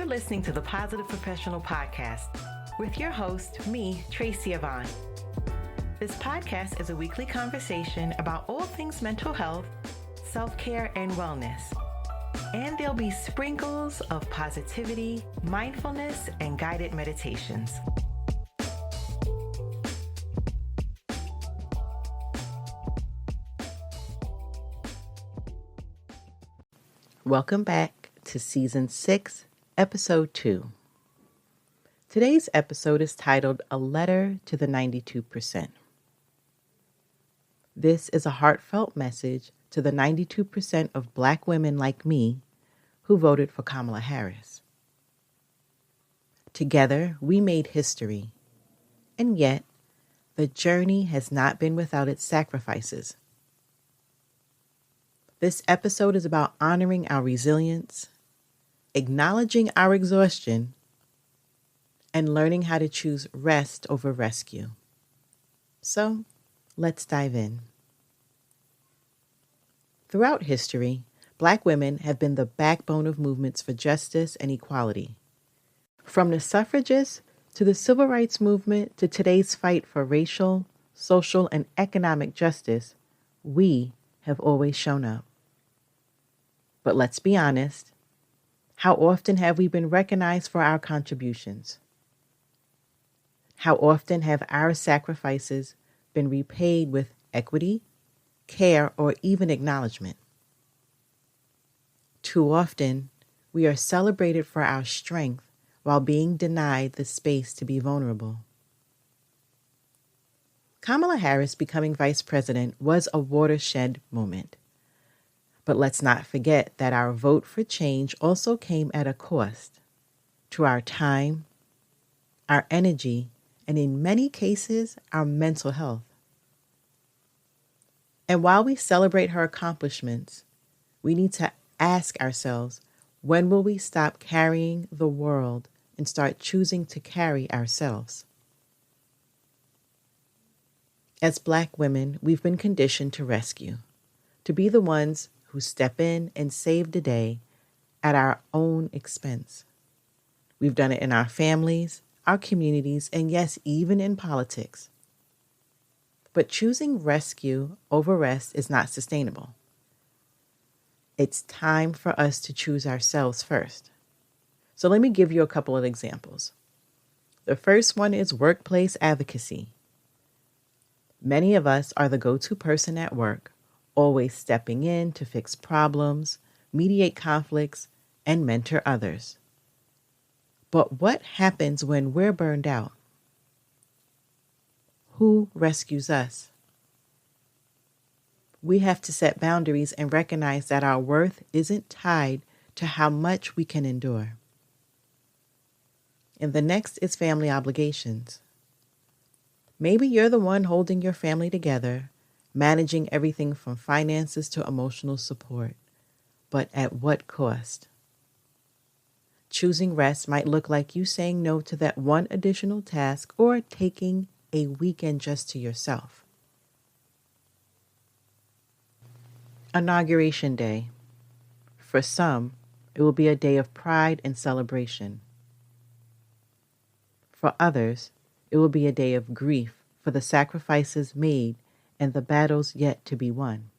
listening to the Positive Professional Podcast with your host, me, Tracy Yvonne. This podcast is a weekly conversation about all things mental health, self-care, and wellness. And there'll be sprinkles of positivity, mindfulness, and guided meditations. Welcome back to Season 6, Episode 2. Today's episode is titled A Letter to the 92%. This is a heartfelt message to the 92% of Black women like me who voted for Kamala Harris. Together, we made history, and yet the journey has not been without its sacrifices. This episode is about honoring our resilience, acknowledging our exhaustion, and learning how to choose rest over rescue. So, let's dive in. Throughout history, Black women have been the backbone of movements for justice and equality. From the suffragists to the civil rights movement to today's fight for racial, social, and economic justice, we have always shown up. But let's be honest, how often have we been recognized for our contributions? How often have our sacrifices been repaid with equity, care, or even acknowledgement? Too often, we are celebrated for our strength while being denied the space to be vulnerable. Kamala Harris becoming vice president was a watershed moment. But let's not forget that our vote for change also came at a cost to our time, our energy, and in many cases, our mental health. And while we celebrate her accomplishments, we need to ask ourselves, when will we stop carrying the world and start choosing to carry ourselves? As Black women, we've been conditioned to rescue, to be the ones who step in and save the day at our own expense. We've done it in our families, our communities, and yes, even in politics. But choosing rescue over rest is not sustainable. It's time for us to choose ourselves first. So let me give you a couple of examples. The first one is workplace advocacy. Many of us are the go-to person at work, always stepping in to fix problems, mediate conflicts, and mentor others. But what happens when we're burned out? Who rescues us? We have to set boundaries and recognize that our worth isn't tied to how much we can endure. And the next is family obligations. Maybe you're the one holding your family together, managing everything from finances to emotional support, but at what cost? Choosing rest might look like you saying no to that one additional task or taking a weekend just to yourself. Inauguration Day. For some, it will be a day of pride and celebration. For others, it will be a day of grief for the sacrifices made and the battles yet to be won.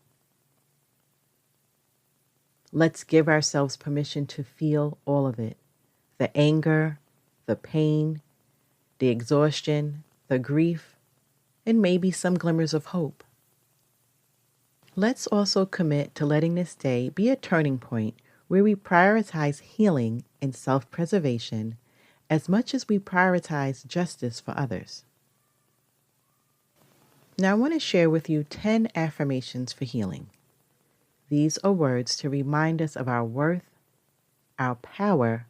Let's give ourselves permission to feel all of it. The anger, the pain, the exhaustion, the grief, and maybe some glimmers of hope. Let's also commit to letting this day be a turning point where we prioritize healing and self-preservation as much as we prioritize justice for others. Now I want to share with you 10 affirmations for healing. These are words to remind us of our worth, our power,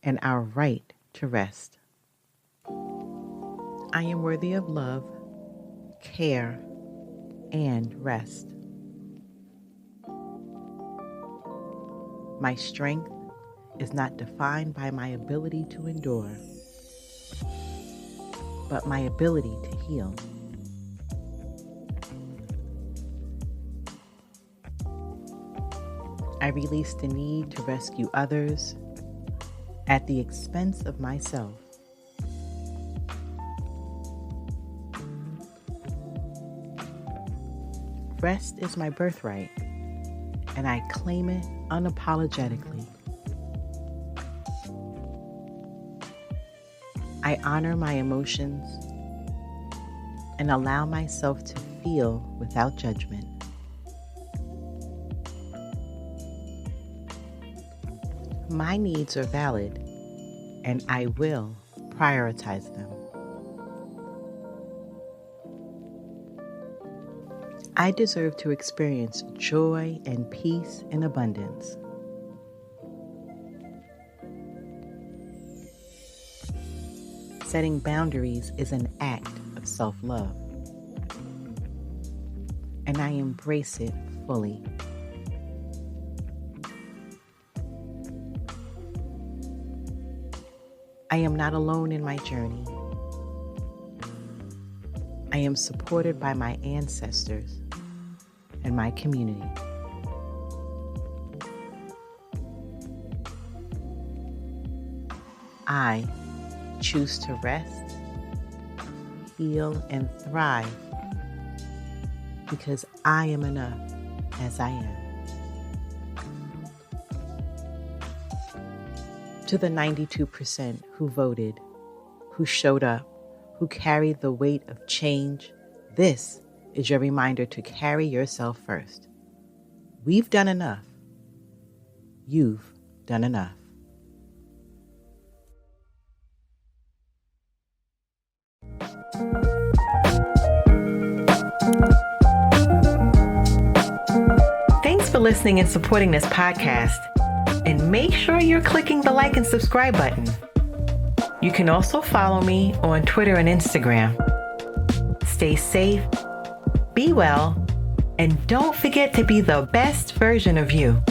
and our right to rest. I am worthy of love, care, and rest. My strength is not defined by my ability to endure, but my ability to heal. I release the need to rescue others at the expense of myself. Rest is my birthright, and I claim it unapologetically. I honor my emotions and allow myself to feel without judgment. My needs are valid, and I will prioritize them. I deserve to experience joy and peace in abundance. Setting boundaries is an act of self-love, and I embrace it fully. I am not alone in my journey. I am supported by my ancestors and my community. I choose to rest, heal, and thrive because I am enough as I am. To the 92% who voted, who showed up, who carried the weight of change, this is your reminder to carry yourself first. We've done enough. You've done enough. Thanks for listening and supporting this podcast. And make sure you're clicking the like and subscribe button. You can also follow me on Twitter and Instagram. Stay safe, be well, and don't forget to be the best version of you.